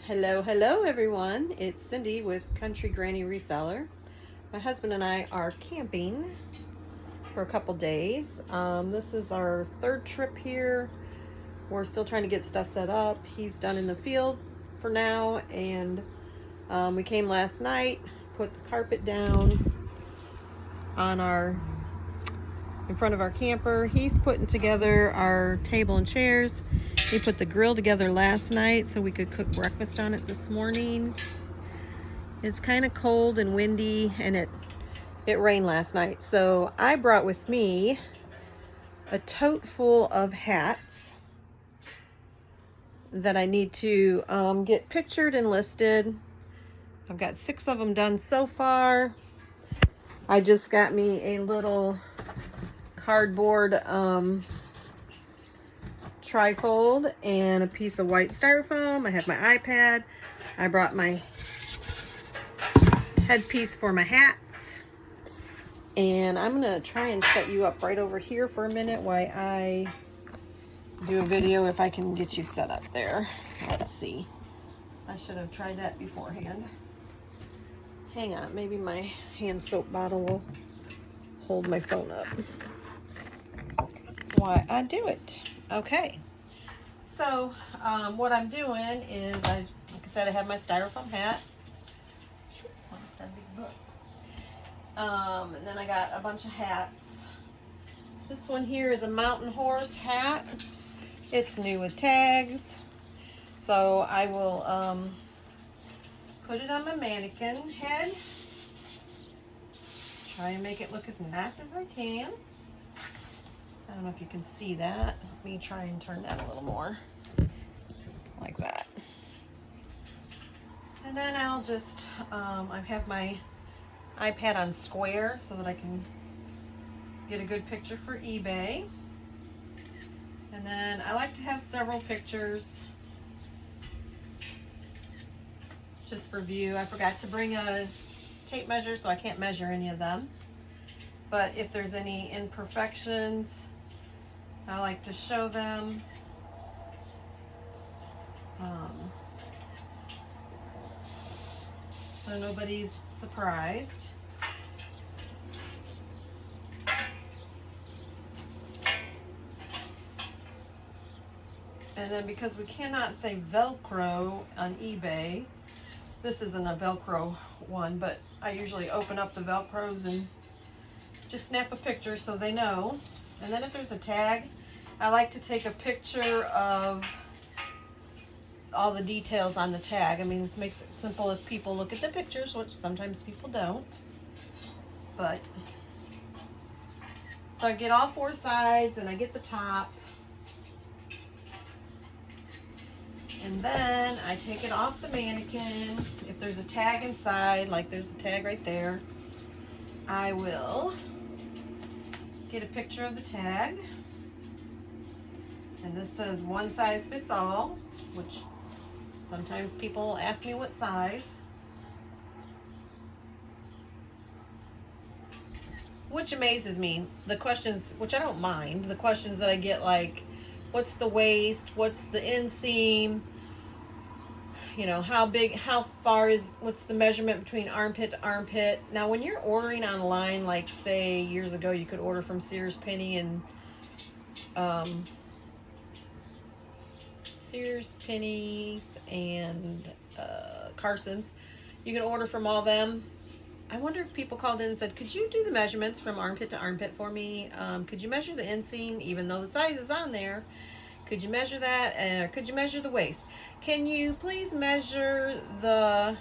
Hello everyone. It's Cindy with Country Granny Reseller. My husband and I are camping for a couple days. This is our third trip here. We're still trying to get stuff set up. He's done in the field for now, and we came last night, put the carpet down on in front of our camper. He's putting together our table and chairs. He put the grill together last night so we could cook breakfast on it this morning. It's kind of cold and windy, and it rained last night. So I brought with me a tote full of hats that I need to get pictured and listed. I've got 6 of them done so far. I just got me a little cardboard trifold and a piece of white styrofoam. I have my iPad. I brought my headpiece for my hats. And I'm going to try and set you up right over here for a minute while I do a video, if I can get you set up there. Let's see. I should have tried that beforehand. Hang on, maybe my hand soap bottle will hold my phone up while I do it. Okay. So what I'm doing is, like I said, I have my styrofoam hat. And then I got a bunch of hats. This one here is a mountain horse hat. It's new with tags. So I will put it on my mannequin head. Try and make it look as nice as I can. I don't know if you can see that. Let me try and turn that a little more. Like that. And then I'll just, I have my iPad on square so that I can get a good picture for eBay. And then I like to have several pictures just for view. I forgot to bring a tape measure, so I can't measure any of them. But if there's any imperfections, I like to show them. So nobody's surprised. And then, because we cannot say Velcro on eBay, this isn't a Velcro one, but I usually open up the Velcros and just snap a picture so they know. And then if there's a tag, I like to take a picture of all the details on the tag. I mean, it makes it simple if people look at the pictures, which sometimes people don't. But, so I get all 4 sides and I get the top. And then I take it off the mannequin. If there's a tag inside, like there's a tag right there, I will get a picture of the tag. And this says one size fits all, which sometimes people ask me what size. Which amazes me. The questions, which I don't mind, the questions that I get, like, what's the waist? What's the inseam? You know, how big, how far is, what's the measurement between armpit to armpit? Now, when you're ordering online, like, say, years ago, you could order from Sears, Penny, and Carson's. You can order from all them. I wonder if people called in and said, could you do the measurements from armpit to armpit for me? Could you measure the inseam, even though the size is on there? Could you measure that? Could you measure the waist? Can you please measure the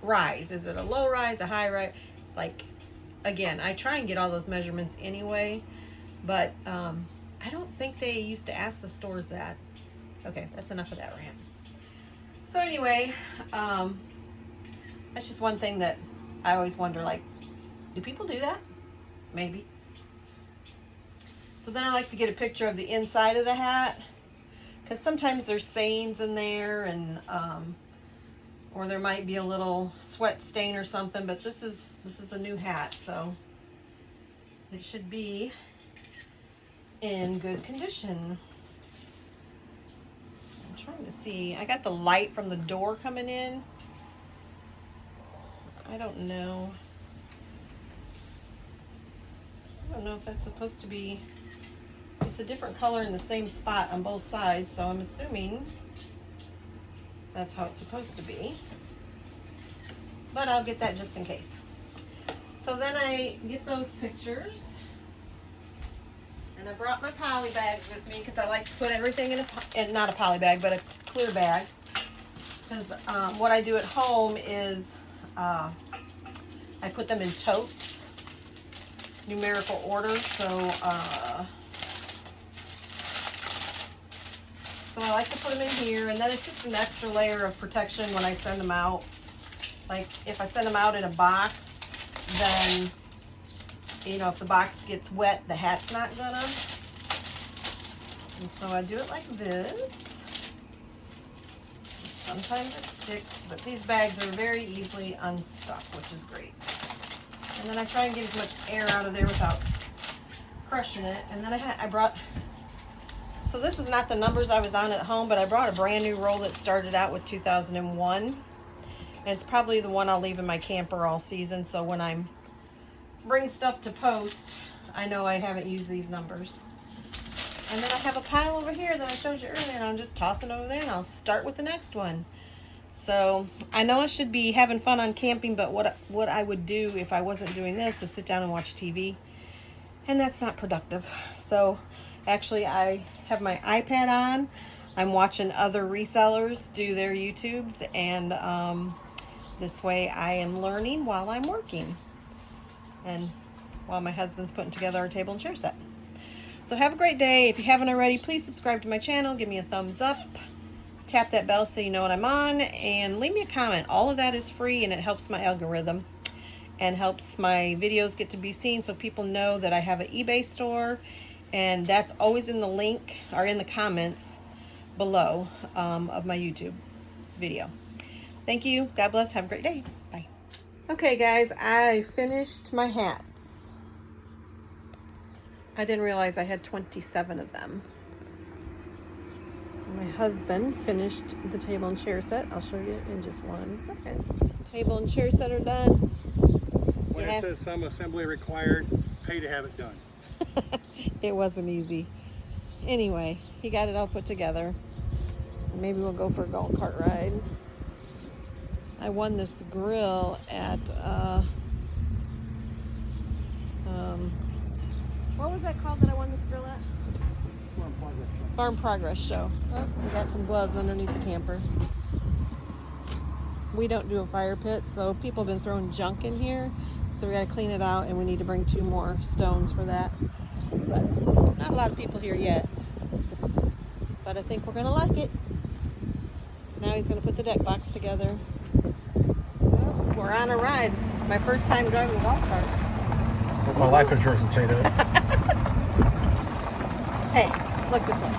rise? Is it a low rise, a high rise? Like, again, I try and get all those measurements anyway, but I don't think they used to ask the stores that. Okay, that's enough of that rant. So anyway, that's just one thing that I always wonder, like, do people do that? Maybe. So then I like to get a picture of the inside of the hat, because sometimes there's stains in there, and or there might be a little sweat stain or something, but this is a new hat, so it should be in good condition. trying to see. I got the light from the door coming in. I don't know. I don't know if that's supposed to be, it's a different color in the same spot on both sides, so I'm assuming that's how it's supposed to be. But I'll get that just in case. So then I get those pictures. And I brought my poly bags with me because I like to put everything in not a poly bag, but a clear bag. Because what I do at home is I put them in totes, numerical order. So I like to put them in here, and then it's just an extra layer of protection when I send them out. Like if I send them out in a box, then you know, if the box gets wet, the hat's not gonna. And so I do it like this. Sometimes it sticks, but these bags are very easily unstuck, which is great. And then I try and get as much air out of there without crushing it. And then I brought, so this is not the numbers I was on at home, but I brought a brand new roll that started out with 2001. And it's probably the one I'll leave in my camper all season, so when I'm bring stuff to post, I know I haven't used these numbers. And then I have a pile over here that I showed you earlier, and I'm just tossing over there, and I'll start with the next one. So I know I should be having fun on camping, but what I would do if I wasn't doing this is sit down and watch TV, and that's not productive. So actually I have my iPad on, I'm watching other resellers do their YouTubes, and this way I am learning while I'm working. And while my husband's putting together our table and chair set. So have a great day. If you haven't already, please subscribe to my channel. Give me a thumbs up. Tap that bell so you know when I'm on. And leave me a comment. All of that is free, and it helps my algorithm. And helps my videos get to be seen so people know that I have an eBay store. And that's always in the link, or in the comments below of my YouTube video. Thank you. God bless. Have a great day. Bye. Okay guys, I finished my hats. I didn't realize I had 27 of them. My husband finished the table and chair set. I'll show you in just 1 second. Table and chair set are done. When it says some assembly required, pay to have it done. It wasn't easy. Anyway, he got it all put together. Maybe we'll go for a golf cart ride. I won this grill at, what was that called that I won this grill at? Farm Progress Show. Farm Progress Show. Oh, we got some gloves underneath the camper. We don't do a fire pit, so people have been throwing junk in here. So we got to clean it out, and we need to bring 2 more stones for that. But not a lot of people here yet. But I think we're going to like it. Now he's going to put the deck box together. Oops, we're on a ride. My first time driving a golf cart. Hope my life insurance is paid up. Hey, look this way.